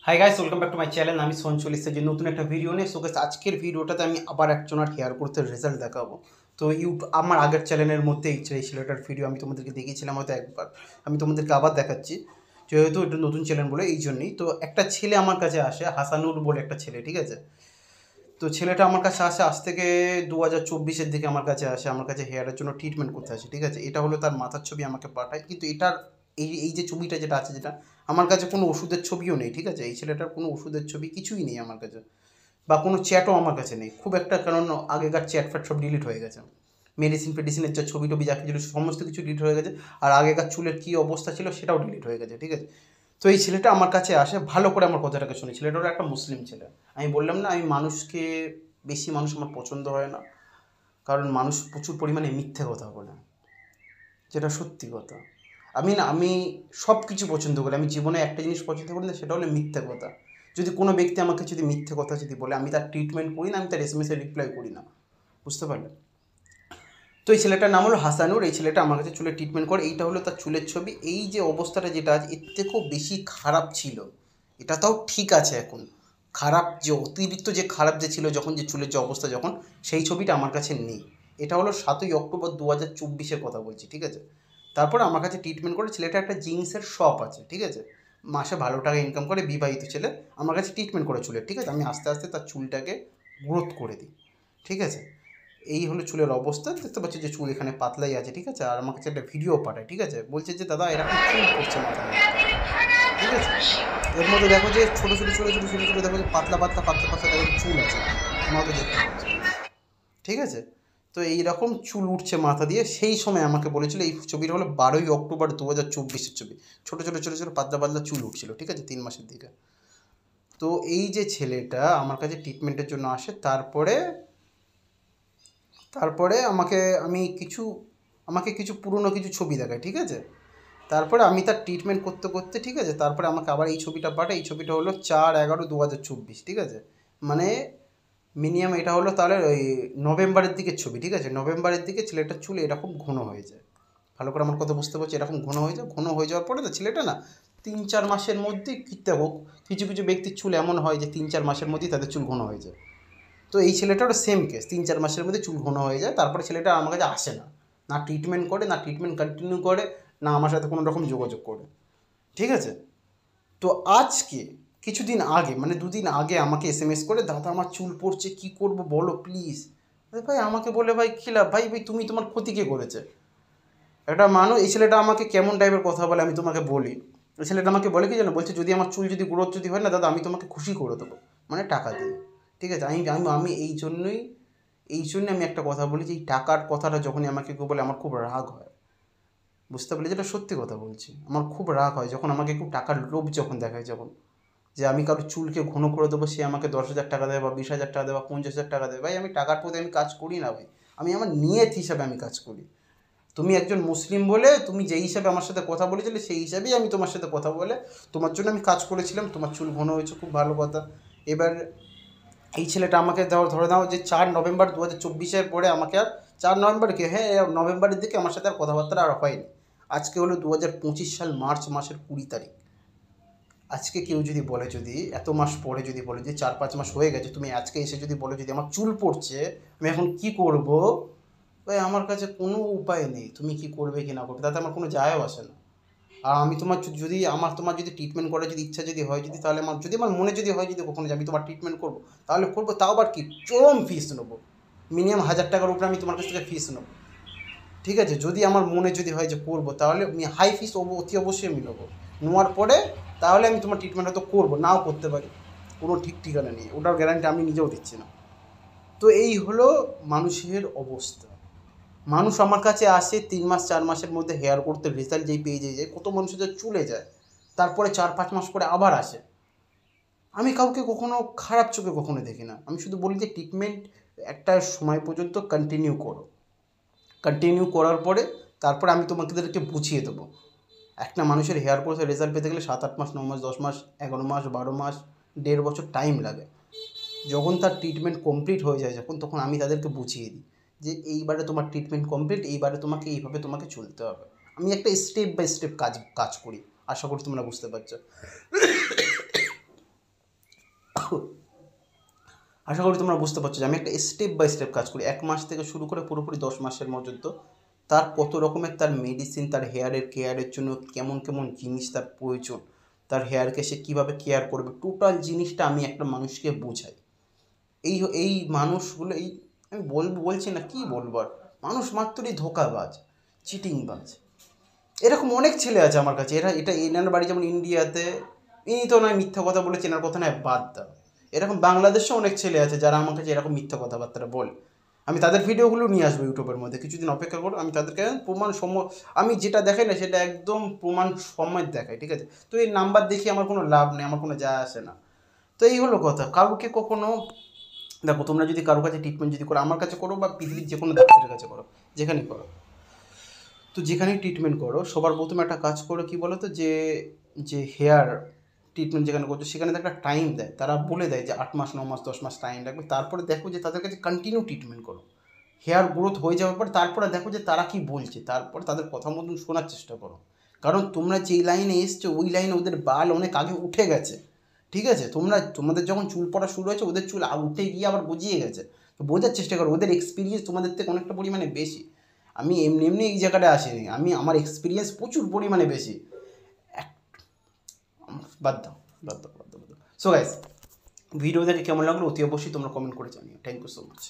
Hi guys, welcome back to my channel. আমি সঞ্চল ইসে যে নতুন একটা ভিডিও নিয়ে সোকেস। আজকের ভিডিওটাতে আমি আবার একজনের হেয়ার গ্রোথের রেজাল্ট দেখাবো। তো আমার আগের চ্যানেলের মধ্যে এই ছেলেটার ভিডিও আমি তোমাদেরকে দেখিয়েছিলাম হয়তো একবার। আমি তোমাদেরকে আবার দেখাচ্ছি, যেহেতু এটা নতুন চ্যানেল বলে এই জন্যই। তো একটা ছেলে আমার কাছে আসে, হাসানুর বলে একটা ছেলে, ঠিক আছে। তো ছেলেটা আমার কাছে আসে আজ থেকে 2024-এর দিকে আমার কাছে আসে, আমার কাছে হেয়ারের জন্য ট্রিটমেন্ট করতে আসে, ঠিক আছে। এটা হলো তার মাথার ছবি, আমাকে পাঠায়। কিন্তু এটার এই যে ছবিটা যেটা আছে, যেটা আমার কাছে কোনো ওষুধের ছবিও নেই, ঠিক আছে। এই ছেলেটার কোনো ওষুধের ছবি কিছুই নেই আমার কাছে, বা কোনো চ্যাটও আমার কাছে নেই খুব একটা, কারণ আগেকার চ্যাট ফ্যাট সব ডিলিট হয়ে গেছে। মেডিসিন ফেডিসিনের যা ছবি টবি যা কিছু সমস্ত কিছু ডিলিট হয়ে গেছে। আর আগেকার চুলের কী অবস্থা ছিল সেটাও ডিলিট হয়ে গেছে, ঠিক আছে। তো এই ছেলেটা আমার কাছে আসে, ভালো করে আমার কথাটাকে শুনে। ছেলেটা হলো একটা মুসলিম ছেলে। আমি বললাম না, আমি মানুষকে, বেশি মানুষ আমার পছন্দ হয় না, কারণ মানুষ প্রচুর পরিমাণে মিথ্যে কথা বলে, যেটা সত্যি কথা। আমি সব কিছু পছন্দ করি, আমি জীবনে একটা জিনিস পছন্দ করি না, সেটা হলো মিথ্যে কথা। যদি কোনো ব্যক্তি আমাকে যদি মিথ্যে কথা যদি বলে, আমি তার ট্রিটমেন্ট করি না, আমি তার এসএমএসে রিপ্লাই করি না, বুঝতে পারলে। তো এই ছেলেটার নাম হলো হাসানুর। এই ছেলেটা আমার কাছে চুলের ট্রিটমেন্ট করে। এইটা হলো তার চুলের ছবি। এই যে অবস্থাটা যেটা আছে, এর থেকেও বেশি খারাপ ছিল। এটা তাও ঠিক আছে এখন। খারাপ যে অতিরিক্ত যে খারাপ যে ছিল যখন, যে চুলের যে অবস্থা যখন, সেই ছবিটা আমার কাছে নেই। এটা হলো 7ই অক্টোবর 2024-এর কথা বলছি, ঠিক আছে। তারপরে আমার কাছে ট্রিটমেন্ট করে। ছেলেটা একটা জিন্সের শপ আছে, ঠিক আছে। মাসে ভালো টাকা ইনকাম করে, বিবাহিত ছেলে। আমার কাছে ট্রিটমেন্ট করে চুলের, ঠিক আছে। আমি আস্তে আস্তে তার চুলটাকে গ্রোথ করে দিই, ঠিক আছে। এই হলো চুলের অবস্থা। দেখতে পাচ্ছি যে চুল এখানে পাতলাই আছে, ঠিক আছে। আর আমার কাছে একটা ভিডিও পাঠায়, ঠিক আছে। বলছে যে দাদা এরকম চুল পড়ছে মাথার মধ্যে, ঠিক আছে। এর মধ্যে দেখো যে ছোটো ছোটো ছোটো ছোটো ছোটো ছোটো দেখো যে পাতলা পাতলা পাতলা পাতলা দেখো যে চুল আছে, তোমাকে দেখতে পাচ্ছ, ঠিক আছে। তো এইরকম চুল উঠছে মাথা দিয়ে। সেই সময় আমাকে বলেছিল, এই ছবিটা হলো 12ই অক্টোবর 2024-এর ছবি। ছোটো ছোটো ছোটো ছোটো পাতলা পাতলা চুল উঠছিল, ঠিক আছে, 3 মাসের দিকে। তো এই যে ছেলেটা আমার কাছে ট্রিটমেন্টের জন্য আসে, তারপরে তারপরে আমাকে কিছু পুরনো কিছু ছবি দেখায়, ঠিক আছে। তারপরে আমি তার ট্রিটমেন্ট করতে করতে, ঠিক আছে, তারপরে আমাকে আবার এই ছবিটা পাঠায়। এই ছবিটা হলো 4/11/2024, ঠিক আছে। মানে মিনিমাম এটা হলো তাহলে ওই নভেম্বরের দিকের ছবি, ঠিক আছে। নভেম্বরের দিকে ছেলেটার চুল এরকম ঘন হয়ে যায়। ভালো করে আমার কথা বুঝতে পারছি, এরকম ঘন হয়ে যায়। ঘন হয়ে যাওয়ার পরে তো ছেলেটা না 3-4 মাসের মধ্যেই কীতে হোক, কিছু কিছু ব্যক্তির চুল এমন হয় যে 3-4 মাসের মধ্যেই তাদের চুল ঘন হয়ে যায়। তো এই ছেলেটারও সেম কেস, 3-4 মাসের মধ্যে চুল ঘন হয়ে যায়। তারপরে ছেলেটা আমার কাছে আসে না, না ট্রিটমেন্ট করে, না ট্রিটমেন্ট কন্টিনিউ করে, না আমার সাথে কোনো রকম যোগাযোগ করে, ঠিক আছে। তো আজকে কিছুদিন আগে, মানে 2 দিন আগে আমাকে এসএমএস করে, দাদা আমার চুল পড়ছে, কী করবো বলো প্লিজ। আরে ভাই, আমাকে বলে ভাই কী লাভ? ভাই ভাই তুমি, তোমার ক্ষতি কে করেছে? একটা মানুষ, এই ছেলেটা আমাকে কেমন টাইপের কথা বলে আমি তোমাকে বলি। এই ছেলেটা আমাকে বলে কি জানো, বলছে যদি আমার চুল যদি গ্রোথ যদি হয় না দাদা, আমি তোমাকে খুশি করে দেবো, মানে টাকা দিয়ে, ঠিক আছে। আমি আমি আমি এই জন্যই আমি একটা কথা বলি, যে এই টাকার কথাটা যখনই আমাকে কেউ বলে আমার খুব রাগ হয়, বুঝতে পারলি, যেটা সত্যি কথা বলছি। আমার খুব রাগ হয় যখন আমাকে কেউ টাকার লোভ যখন দেখায়, যখন যে আমি কারোর চুলকে ঘন করে দেবো, সে আমাকে 10,000 টাকা দেয়, বা 20,000 টাকা দেয়, বা 50,000 টাকা দেয়। ভাই আমি টাকার প্রতি আমি কাজ করি না ভাই, আমি আমার নিয়ত হিসাবে আমি কাজ করি। তুমি একজন মুসলিম বলে তুমি যেই হিসাবে আমার সাথে কথা বলেছিলে, সেই হিসাবেই আমি তোমার সাথে কথা বলে তোমার জন্য আমি কাজ করেছিলাম। তোমার চুল ঘন হয়েছে, খুব ভালো কথা। এবার এই ছেলেটা আমাকে ধরে দাও যে 4 নভেম্বর 2024-এর পরে আমাকে আর, 4 নভেম্বর কি, হ্যাঁ নভেম্বরের দিকে আমার সাথে আর কথাবার্তা আর হয়নি। আজকে হলো 2025 সাল মার্চ মাসের 20 তারিখ। আজকে কেউ যদি বলে, যদি এত মাস পরে যদি বলে, যে 4-5 মাস হয়ে গেছে, তুমি আজকে এসে যদি বলো যদি আমার চুল পড়ছে, আমি এখন কি করব? ভাই আমার কাছে কোনো উপায় নেই, তুমি কি করবে কি না করবে তাতে আমার কোনো যায়ও আসে না। আর আমি তোমার যদি তোমার যদি ট্রিটমেন্ট করার যদি ইচ্ছা যদি হয়, যদি তাহলে আমার মনে যদি হয় যদি কখনো যে আমি তোমার ট্রিটমেন্ট করবো, তাহলে করবো। তাও আবার কি চরম ফিস নেবো, মিনিমাম 1,000 টাকার উপরে আমি তোমার কাছ থেকে ফিস নেবো, ঠিক আছে। যদি আমার মনে যদি হয় যে করবো, তাহলে আমি হাই ফিস অতি অবশ্যই আমি নেবো। নেওয়ার পরে তাহলে আমি তোমার ট্রিটমেন্ট হয়তো করবো, নাও করতে পারি, কোনো ঠিক ঠিকানা নেই, ওটার গ্যারান্টি আমি নিজেও দিচ্ছি না। তো এই হলো মানুষের অবস্থা। মানুষ আমার কাছে আসে 3 মাস 4 মাসের মধ্যে হেয়ার করতে রেজাল্ট যেই পেয়ে যায়, কত মানুষের চলে যায়, তারপরে 4-5 মাস পরে আবার আসে। আমি কাউকে কখনো খারাপ চোখে কখনো দেখি না, আমি শুধু বলি যে ট্রিটমেন্ট একটা সময় পর্যন্ত কন্টিনিউ করো। কন্টিনিউ করার পরে তারপরে আমি তোমাদেরকে বুঝিয়ে দেবো। একটা মানুষের হেয়ার গ্রোথের রেজাল্ট পেতে গেলে 7-8 মাস, 9 মাস, 10 মাস, 11 মাস, 12 মাস, 1.5 বছর টাইম লাগে। যখন তার ট্রিটমেন্ট কমপ্লিট হয়ে যায়, তখন আমি তাদেরকে বুঝিয়ে দিই যে এইবারে তোমার ট্রিটমেন্ট কমপ্লিট, এইবারে তোমাকে এইভাবে তোমাকে চলতে হবে। আমি একটা স্টেপ বাই স্টেপ কাজ করি। আশা করি তোমরা বুঝতে পারছো। আশা করি তোমরা বুঝতে পারছো যে আমি একটা স্টেপ বাই স্টেপ কাজ করি, 1 মাস থেকে শুরু করে পুরোপুরি 10 মাসের পর্যন্ত। তার কত রকমের তার মেডিসিন, তার হেয়ারের কেয়ারের জন্য কেমন কেমন জিনিস তার প্রয়োজন, তার হেয়ারকে সে কীভাবে কেয়ার করবে, টোটাল জিনিসটা আমি একটা মানুষকে বোঝাই। এই এই মানুষগুলো, এই আমি বলছি না, কি বলবো আর, মানুষ মাত্রই ধোঁকাবাজ, চিটিংবাজ। এরকম অনেক ছেলে আছে আমার কাছে, এনার বাড়ি যেমন ইন্ডিয়াতে, ইনি তো নয় মিথ্যা কথা বলে, চেনার কথা নয়, বাদ দাও। এরকম বাংলাদেশেও অনেক ছেলে আছে যারা আমার কাছে এরকম মিথ্যা কথাবার্তা বলে। আমি তাদের ভিডিওগুলো নিয়ে আসবো ইউটিউবের মধ্যে, কিছুদিন অপেক্ষা করো, আমি তাদেরকে আমি যেটা দেখাই না সেটা একদম প্রমাণ সমেত দেখাই, ঠিক আছে? তো এই নাম্বার দেখি আমার কোনো লাভ নেই, আমার কোনো যায় আসে না। তো এই হলো কথা। কাউকে কখনো দেখো, তোমরা যদি কারোর কাছে ট্রিটমেন্ট যদি করো, আমার কাছে করো বা পৃথিবীর যে কোনো ডাক্তারের কাছে করো, যেখানেই করো, তো যেখানেই ট্রিটমেন্ট করো, সবার প্রথমে একটা কাজ করো, কি বলো তো, যে যে হেয়ার ট্রিটমেন্ট যেখানে করছো সেখানে একটা টাইম দেয়, তারা বলে দেয় যে 8 মাস 9 মাস 10 মাস টাইম লাগবে। তারপরে দেখো যে তাদের কাছে কন্টিনিউ ট্রিটমেন্ট করো, হেয়ার গ্রোথ হয়ে যাওয়ার পর তারপরে দেখো যে তারা কি বলছে, তারপর তাদের কথা মতন শোনার চেষ্টা করো। কারণ তোমরা যেই লাইনে এসছো ওই লাইনে ওদের বাল অনেক আগে উঠে গেছে, ঠিক আছে? তোমাদের যখন চুল পড়া শুরু হয়েছে, ওদের চুল উঠে গিয়ে আবার গজিয়ে গেছে। তো বোঝার চেষ্টা করো, ওদের এক্সপিরিয়েন্স তোমাদের থেকে অনেকটা পরিমাণে বেশি। আমি এমনি এমনি এই জায়গাটায় আসিনি, আমার এক্সপিরিয়েন্স প্রচুর পরিমাণে বেশি। বাদ দাও, বাদ দাও, বাদ দাও, বাদ দাও। সো গাইস, ভিডিও দেখে কেমন লাগলো অতি অবশ্যই তোমরা কমেন্ট করে জানিও। Thank you so much.